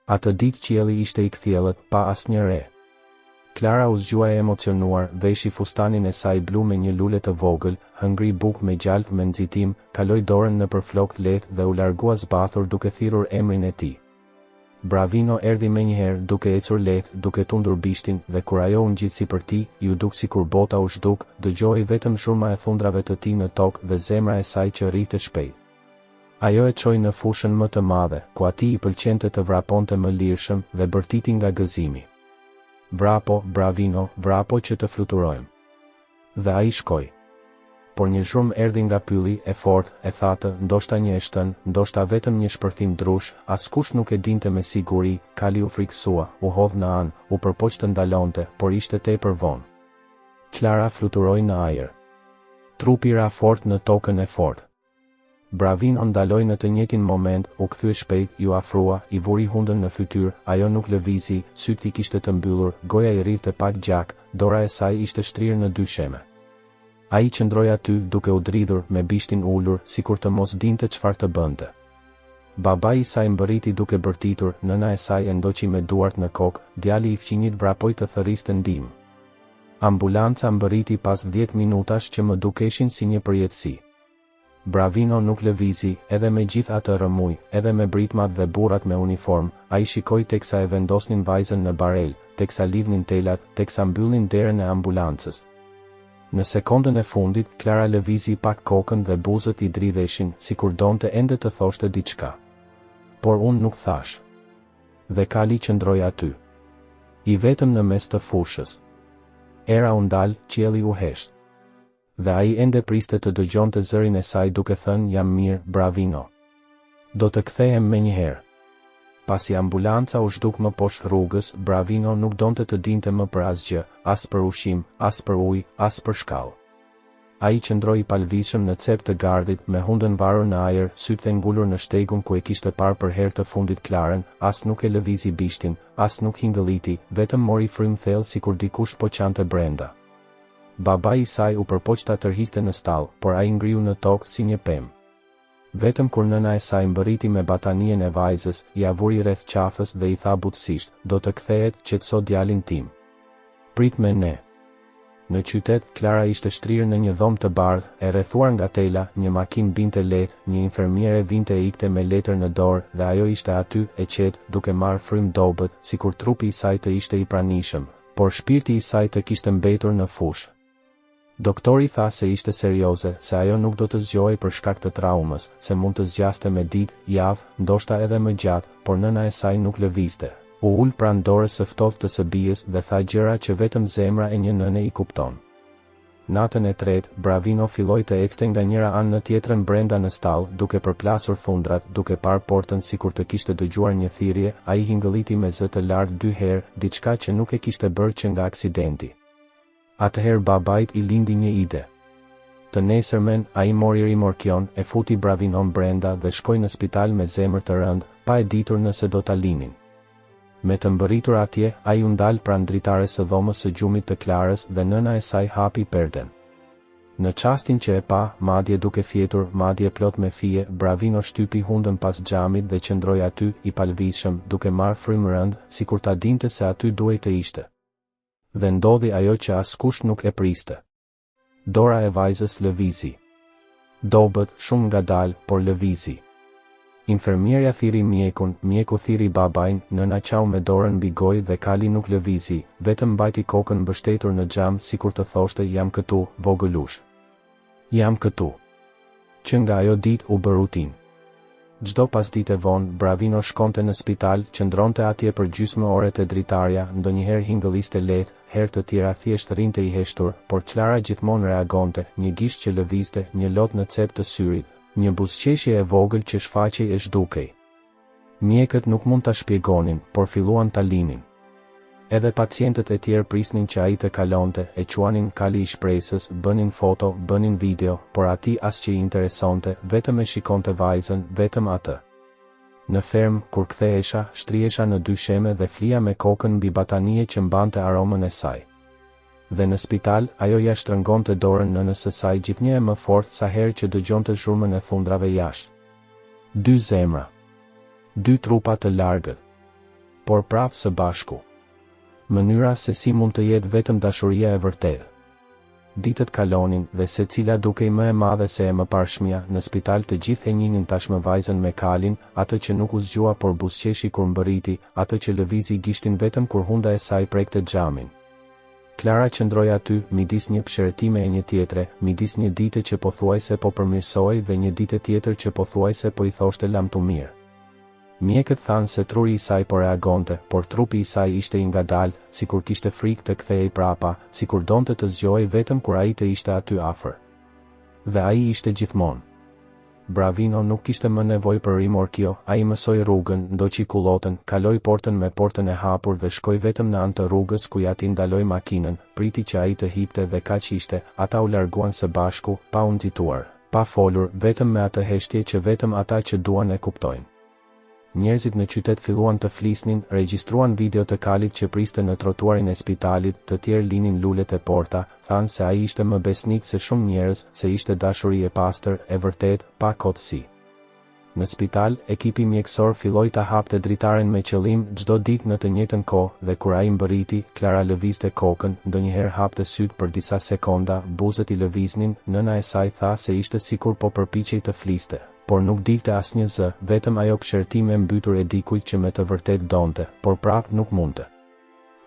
Atë ditë qielli ishte I kthjellët, pa asnjë re. Klara u zgjua e emocionuar, veshi fustanin e saj blu me një lule të vogël, hëngri bukë me gjalp me nxitim, kaloi dorën nëpër flokë lehtë dhe u largua zbathur duke thirrur emrin e tij. Bravino erdhi menjëherë duke ecur lehtë, duke tundur bishtin, dhe kur ajo u ngjit sipërtij, ju duk sikur bota u zhduk, dëgjoi vetëm zhurma e thundrave të tij në tokë dhe zemra e saj që rrite shpejt. Ajo e çoi në fushën më të madhe, ku atij I pëlqente të vraponte më lirshëm dhe bërtiti nga gëzimi. Vrapo, Bravino, vrapo që të fluturojmë. Dhe ai shkoi. Por një zhurmë erdhi nga pylli, e fortë, e thatë, ndoshta një eshtën, ndoshta vetëm një shpërthim drush, askush nuk e dinte me siguri, Kali u friksua, u hodh në anë, u përpoq të ndalonte, por ishte tepër vonë. Klara fluturoi në ajër. Trupi ra fort në tokën e fortë. Bravino ndaloi në të njëjtin moment, u kthye shpejt, ju afrua, I vuri hundën në fytyrë, ajo nuk lëvizi, syt I kishte të mbyllur, goja I rrifte pak gjak, dora e saj ishte shtrirë në dy sheme. Ai qëndroi aty duke u dridhur, me bishtin ulur, sikur të mos dinte çfarë të bënte. Babai I saj mbërriti duke bërtitur, nëna e saj e ndoqi me duart në kokë, djali I fqinjit vrapoi të thërriste ndihmë. Ambulanca mbërriti pas 10 minutash që më dukeshin si një përjetësi. Bravino nuk lëvizi, edhe me gjithë atë rëmuj, edhe me britmat dhe burrat me uniform, ai shikoi teksa e vendosnin vajzën në barel, teksa lidhnin telat, teksa mbyllnin derën e ambulancës. Në sekondën e fundit, Klara lëvizi pak kokën dhe buzët I dridheshin, sikur donte ende të thoshte diçka. Por unë nuk thash. Dhe Kali qëndroi aty. I vetëm në mes të fushës. Era u ndal, qielli u hesht. Dhe ai ende priste të dëgjonte zërin e saj duke thënë jam mirë, Bravino. Do të kthehem menjëherë. Pasi ambulanca u zhduk më poshtë rrugës, Bravino nuk donte të dinte më për asgjë, as për ushqim, as për ujë, as për shkallë. Ai qëndroi I palvishëm në cep të gardit, me hundën varur në ajër, sytë e ngulur në shtegun ku e kishte parë për herë të fundit Klarën, as nuk e lëvizi bishtin, as nuk hingëlliti, vetëm mori frym thellë sikur dikush po qante brenda. Babai I saj u përpoq ta tërhiqte në stall, por ai ngriu në tokë si një pemë. Vetëm kur nëna e saj mbërriti me batanien e vajzës, I avuri rreth qafës dhe I tha butësisht, do të kthehet, qetëso djalin tim. Prit me ne. Në qytet, Klara ishte shtrirë në një dhomë të bardhë, e rrethuar nga tela, një makinë binte lehtë, një infermiere vinte e ikte me letër në dorë, dhe ajo ishte aty, e qetë, duke marrë frym dobët, sikur trupi I saj të ishte I pranishëm, por shpirti I saj të kishte mbetur në fushë. Doktori tha se ishte serioze, se ajo nuk do të zgjohej për shkak të traumës, se mund të zgjaste me ditë, javë, ndoshta edhe më gjatë, por nëna e saj nuk lëvizte. U ul pranë dorës së ftohtë të së bijës dhe tha gjëra që vetëm zemra e një nëne I kupton. Natën e tretë, Bravino filloi të ecte nga njëra anë në tjetrën brenda në stall, duke përplasur thundrat, duke parë portën sikur të kishte dëgjuar një thirrje, ai hingëlliti me zë të lartë 2 herë, diçka që nuk e kishte bërë që nga aksidenti. Atëherë babait I lindi një ide. Të nesërmen, ai mori rimorkion, e futi Bravinon brenda dhe shkoi në spital me zemër të rëndë, pa e ditur nëse do ta linin. Me të mbërritur atje, ai u ndal pranë dritares së dhomës së gjumit të Klarës dhe nëna e saj hapi perden. Në çastin që e pa, madje duke fjetur, madje plot me fije, Bravino shtypi hundën pas xhamit dhe qëndroi aty, I palvishëm, duke marrë frym rënd, sikur ta dinte se aty duhej të ishte. Dhe ndodhi ajo që askush nuk e priste. Dora e vajzës lëvizi. Dobët, shumë ngadalë, por lëvizi. Infermierja thiri mjekun, mjeku thiri babain, nëna qau me dorën mbi gojë dhe Kali nuk lëvizi, vetëm mbajti kokën mbështetur në xham sikur të thoshte jam këtu, vogëlush. Jam këtu. Që nga ajo ditë u bë rutinë. Çdo pasditë vonë, Bravino shkonte në spital, qëndronte atje për gjysmë ore te dritarja, ndonjëherë hingëlliste lehtë, herë të tjera thjesht rinte I heshtur, por Klara gjithmonë reagonte, një gisht që lëvizte, një lot në cep të syrit, një buzëqeshje e vogël që shfaqej e zhdukej. Mjekët nuk mund ta shpjegonin, por filluan ta linin. Edhe pacientët e tjerë prisnin që ai të kalonte, e quanin Kali I shpresës, bënin foto, bënin video, por atij as që I interesonte, vetëm e shikonte vajzën, vetëm atë. Në ferm, kur kthehesha, shtrihesha në 2 sheme dhe flija me kokën mbi batanie që mbante aromën e saj. Dhe në spital, ajo ja shtrëngonte dorën nënës së saj gjithnjë më fort sa herë që dëgjonte zhurmën e thundrave jashtë. 2 zemra. 2 trupa të largët. por prapë së bashku. Mënyra se si mund të jetë vetëm dashuria e vërtetë. Ditët kalonin dhe secila dukej më e madhe se e mëparshmja. Në spital të gjithë e njihnin tashmë vajzën me kalin, atë që nuk u zgjua por buzëqeshi kur mbërriti, atë që lëvizi gishtin vetëm kur hunda e saj prekte xhamin. Klara qëndroi aty, midis një psheretime e një tjetre, midis një dite që pothuajse po përmirësohej dhe një dite tjetër që pothuajse po i thoshte lamtu mirë. Mjekët thanë se truri i saj po reagonte, por trupi i saj ishte i ngadalë, sikur kishte frikë të kthehej prapa, sikur donte të zgjohej vetëm kur ai të ishte aty afër. Dhe ai ishte gjithmonë. Bravino nuk kishte më nevojë për rimorkio, ai mësoi rrugën, ndoqi kullotën, kaloi portën me portën e hapur dhe shkoi vetëm në anë të rrugës ku ja ti ndaloi makinën, priti që ai të hipte dhe kaq ishte. Ata u larguan së bashku, pa u nxituar, pa folur, vetëm me atë heshtje që vetëm ata që duan e kuptojnë. Njerëzit në qytet filluan të flisnin, regjistruan video të kalit që priste në trotuarin e spitalit, të tjerë linin lulet e porta, thanë se ai ishte më besnik se shumë njerëz, se ishte dashuri e pastër, e vërtet, pa kotësi. Në spital, ekipi mjekësor filloi ta hapte dritaren me qëllim çdo ditë në të njëjtën kohë dhe kur ai mbërriti, Klara lëvizte kokën, ndonjëherë hapte syt për disa sekonda, buzët i lëviznin, nëna e saj tha se ishte sikur po përpiqej të fliste, por nuk dilte asnjë zë, vetëm ajo pshertime mbytur e dikujt që me të vërtet donte, por prap nuk mundte.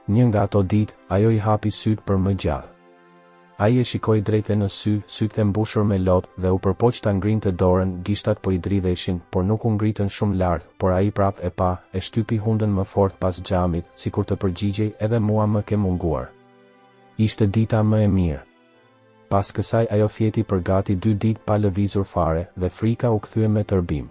Një nga ato ditë, ajo i hapi syt për më gjallë. Ai e shikoi drejt në sy, sytë e mbushur me lot dhe u përpoq ta ngrinte dorën, gishtat po i dridheshin, por nuk u ngritën shumë lart, por ai prap e pa, e shtypi hundën më fort pas xhamit, sikur të përgjigjej edhe mua më ke munguar. Ishte dita më e mirë. Pas kësaj ajo fjeti për gati 2 ditë pa lëvizur fare dhe frika u kthye me tërbim.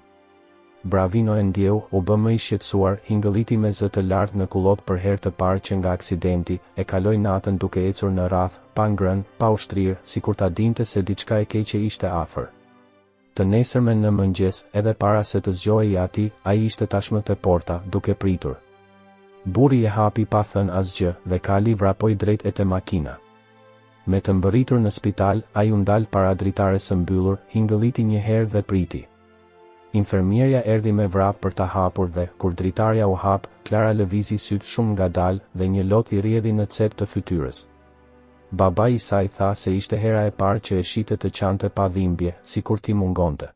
Bravino e ndjeu, u bë më i shqetësuar, hingëlliti me zë të lartë në kullot për herë të parë që nga aksidenti, e kaloi natën duke ecur në radhë, pa ngrënë, pa ushtrirë, sikur ta dinte se diçka e keqe ishte afër. Të nesërmen në mëngjes, edhe para se të zgjohej ati, ai ishte tashmë te porta, duke pritur. Burri e hapi pa thënë asgjë dhe kali vrapoi drejt e te makina. Me të mbërritur në spital, ai u ndal para dritares së mbyllur, hingëlliti një herë dhe priti. Infermierja erdhi me vrap për ta hapur dhe, kur dritarja u hap, Klara lëvizi syt shumë ngadalë dhe një lot i rrjedhi në cep të fytyrës. Babai i saj tha se ishte hera e parë që e shite të qante pa dhimbje, sikur t'i mungonte.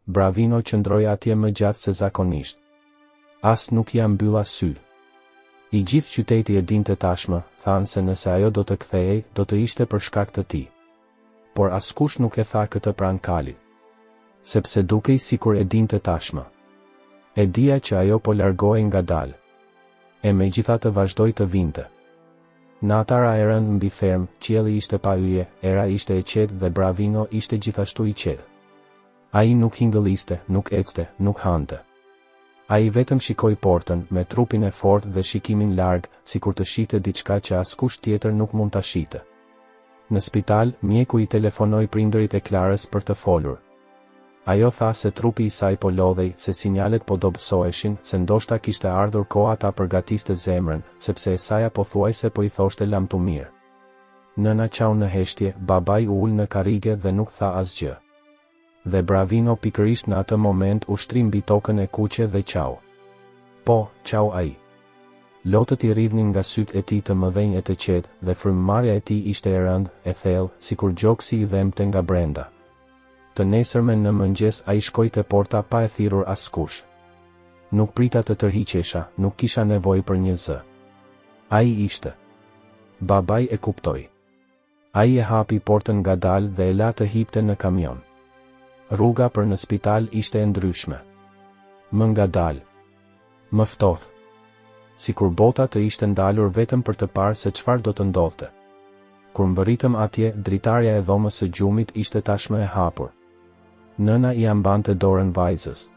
Bravino qëndroi atje më gjatë se zakonisht. As nuk ja mbylla sy. I gjithë qyteti e dinte tashmë, thanë se nëse ajo do të kthehej, do të ishte për shkak të tij. Por askush nuk e tha këtë pranë kalit. Sepse dukej sikur e dinte tashmë. E dija që ajo po largohej ngadalë. E megjithatë vazhdoi të vinte. Natara e rënd mbi ferm, qielli ishte pa yje, era ishte e qetë dhe Bravino ishte gjithashtu i qetë. Ai nuk hingëlliste, nuk ecte, nuk hante. Ai vetëm shikoi portën, me trupin e fortë dhe shikimin larg, sikur të shite diçka që askush tjetër nuk mund ta shite. Në spital, mjeku i telefonoi prindërit e Klarës për të folur. Ajo tha se trupi i saj po lodhej, se sinjalet po dobësoheshin, se ndoshta kishte ardhur koha ta përgatiste zemrën, sepse e saja pothuajse po i thoshte lamtu mirë. Nëna qau në heshtje, babai u ul në karrige dhe nuk tha asgjë. Dhe Bravino pikërisht në atë moment u shtri mbi tokën e kuqe dhe qau. Po, qau ai. Lotët i rridhnin nga sytë e tij të mëdhenj e të qetë, dhe frymëmarrja e tij ishte e rëndë, e thellë, sikur gjoksi i dhemte nga brenda. Të nesërmen në mëngjes ai shkoi te porta pa e thirrur askush. Nuk prita të tërhiqesha, nuk kisha nevojë për një zë. Ai ishte. Babai e kuptoi. Ai e hapi portën ngadalë dhe e la të hipte në kamion. Rruga për në spital ishte e ndryshme. Më ngadalë. Më ftohtë. Sikur bota të ishte ndalur vetëm për të parë se çfarë do të ndodhte. Kur mbërritëm atje, dritarja e dhomës së gjumit ishte tashmë e hapur. Nëna i ambante dorën vajzës.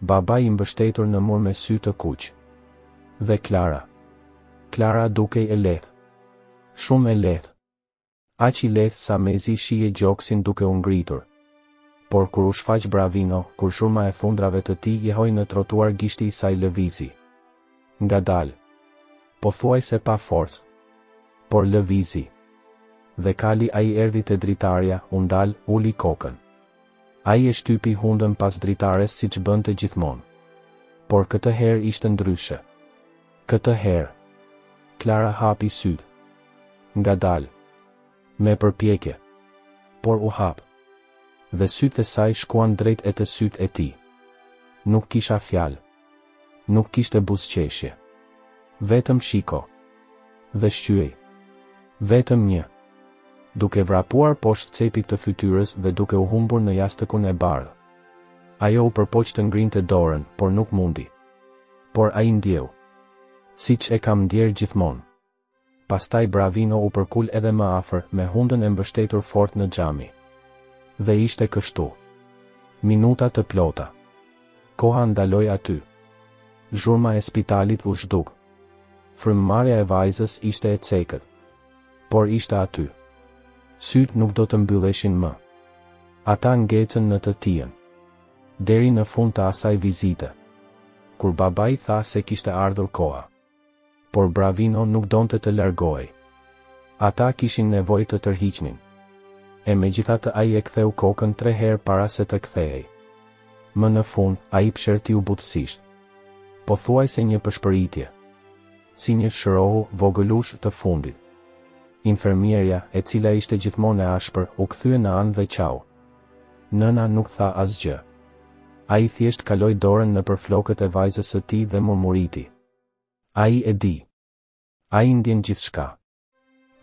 Babai i mbështetur në mur me sy të kuq. Dhe Klara. Klara dukej e lehtë. Shumë e lehtë. Aq i lehtë sa mezi shije gjoksin duke u ngritur. Por kur u shfaq Bravino, kur shurma e thundrave të tij jehoi në trotuar, gishti i saj lëvizi. Ngadalë. Pothuajse pa forcë. Por lëvizi. Dhe kali ai erdhi te dritarja, u ndal, uli kokën. Ai e shtypi hundën pas dritares siç bënte gjithmonë. Por këtë herë ishte ndryshe. Këtë herë, Klara hapi sytë. Ngadalë. Me përpjekje. Por u hap. Dhe sytë e saj shkuan drejt e të sytë e tij. Nuk kisha fjalë. Nuk kishte buzëqeshje. Vetëm shiko. Dhe shqyej. Vetëm një. Duke vrapuar poshtë cepit të fytyrës dhe duke u humbur në jashtëkun e bardhë. Ajo u përpoq të ngrinte dorën, por nuk mundi. Por ai ndjeu. Siç e kam ndjer gjithmonë. Pastaj Bravino u përkul edhe më afër, me hundën e mbështetur fort në xhami. Dhe ishte kështu. Minuta të plota. Koha ndaloi aty. Zhurma e spitalit u zhduk. Frymëmarrja e vajzës ishte e cekët. Por ishte aty. Syt nuk do të mbylleshin më. Ata ngecën në të tijën. Deri në fund të asaj vizite. Kur babai tha se kishte ardhur koha. Por Bravino nuk donte të largohej. Ata kishin nevojë të tërhiqnin. E megjithatë ai e ktheu kokën 3 herë para se të kthehej. Më në fund, ai pshertiu butësisht. Pothuajse një pëshpëritje. Si një shërohu vogëlush të fundit. Infermierja, e cila ishte gjithmonë e ashpër, u kthye në anë dhe qau. Nëna nuk tha asgjë. Ai thjesht kaloi dorën nëpër flokët e vajzës së tij dhe murmuriti. Ai e di. Ai ndjen gjithçka.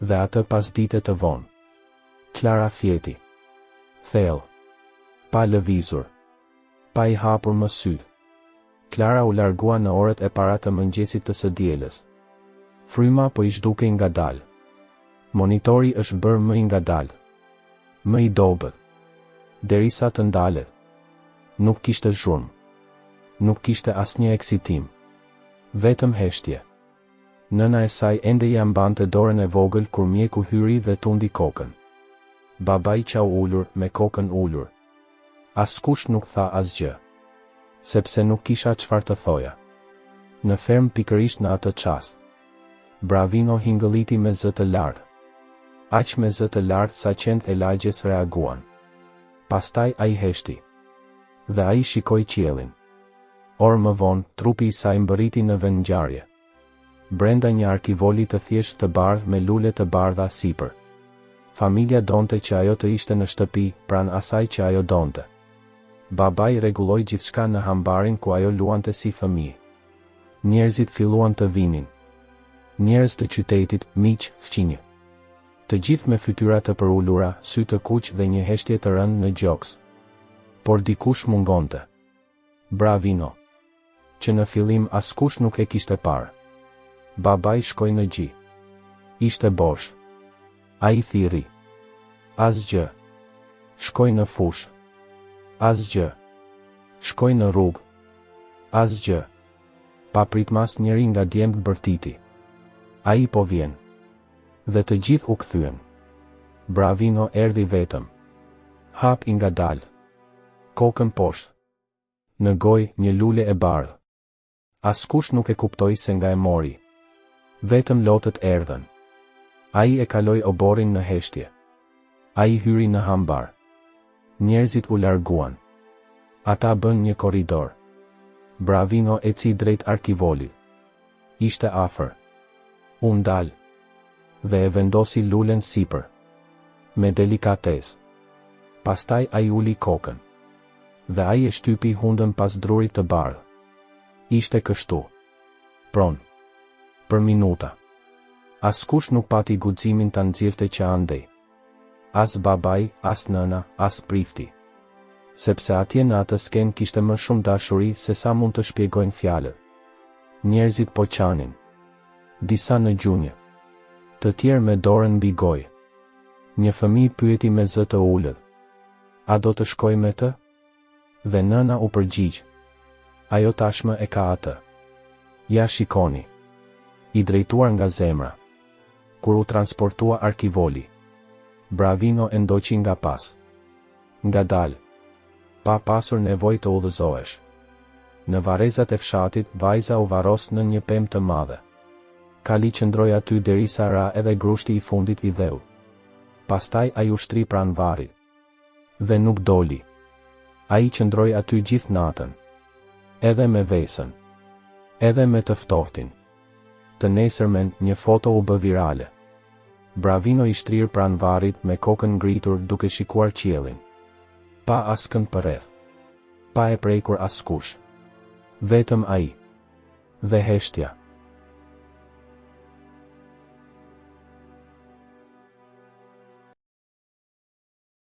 Dhe atë pas dite të vonë. Klara fjeti. Thellë. Pa lëvizur. Pa i hapur më sytë. Klara u largua në orët e para të mëngjesit të së dielës. Fryma po i zhdukej ngadalë. Monitori është bërë më i ngadalë. Më i dobët. Derisa të ndalet. Nuk kishte zhurmë. Nuk kishte asnjë eksitim. Vetëm heshtje. Nëna e saj ende ja mbante dorën e vogël kur mjeku hyri dhe tundi kokën. Babai qau ulur, me kokën ulur. Askush nuk tha asgjë. Sepse nuk kisha çfarë të thoja. Në ferm pikërisht në atë çast. Bravino hingëlliti me zë të lartë. Aq me zë të lartë sa qend e lagjes reaguan. Pastaj ai heshti. Dhe ai shikoi qiellin. Orë më vonë, trupi i saj mbërriti në vendngjarje. Brenda një arkivoli të thjeshtë të bardhë me lule të bardha sipër. Familja donte që ajo të ishte në shtëpi, pranë asaj që ajo donte. Babai rregulloi gjithçka në hambarin ku ajo luante si fëmijë. Njerëzit filluan të vinin. Njerëz të qytetit, miq, fqinjë. Të gjithë me fytyra të përulura, sy të kuq dhe një heshtje të rënë në gjoks. Por dikush mungonte. Bravino. Që në fillim askush nuk e kishte parë. Babai shkoi në gji. Ishte bosh. Ai thirri. Asgjë. Shkoi në fushë. Asgjë. Shkoi në rrugë. Asgjë. Pa pritmas njëri nga djemtë bërtiti. Ai po vjen. Dhe të gjithë u kthyen. Bravino erdhi vetëm. Hap i ngadalë. Kokën poshtë. Në gojë një lule e bardhë. Askush nuk e kuptoi se nga e mori. Vetëm lotët erdhën. Ai e kaloi oborrin në heshtje. Ai hyri në hambar. Njerëzit u larguan. Ata bën një korridor. Bravino eci drejt arkivolit. Ishte afër. U ndal. Dhe e vendosi lulen sipër. Me delikatesë. Pastaj ai uli kokën. Dhe ai e shtypi hundën pas drurit të bardhë. Ishte kështu. Pron. Për minuta. Askush nuk pati guximin ta nxirrte që andej. As babai, as nëna, as prifti. Sepse atje në atë sken kishte më shumë dashuri se sa mund të shpjegojnë fjalët. Njerëzit po qanin. Disa në gjunjë. Të tjerë me dorën mbi gojë. Një fëmijë pyeti me zë të ulët. A do të shkoj me të? Dhe nëna u përgjigj. Ajo tashmë e ka atë. Ja shikoni. I drejtuar nga zemra. Kur u transportua arkivoli. Bravino e ndoqi nga pas. Ngadalë. Pa pasur nevojë të udhëzohesh. Në varrezat e fshatit, vajza u varros në një pemë të madhe. Kali qëndroi aty derisa ra edhe grushti i fundit i dheu. Pastaj ai u shtri pranë varrit. Dhe nuk doli. Ai qëndroi aty gjithë natën. Edhe me vesën. Edhe me të ftohtin. Të nesërmen, një foto u bë virale. Bravino i shtrirë pranë varrit me kokën ngritur duke shikuar qiellin. Pa askënd përreth. Pa e prekur askush. Vetëm ai. Dhe heshtja.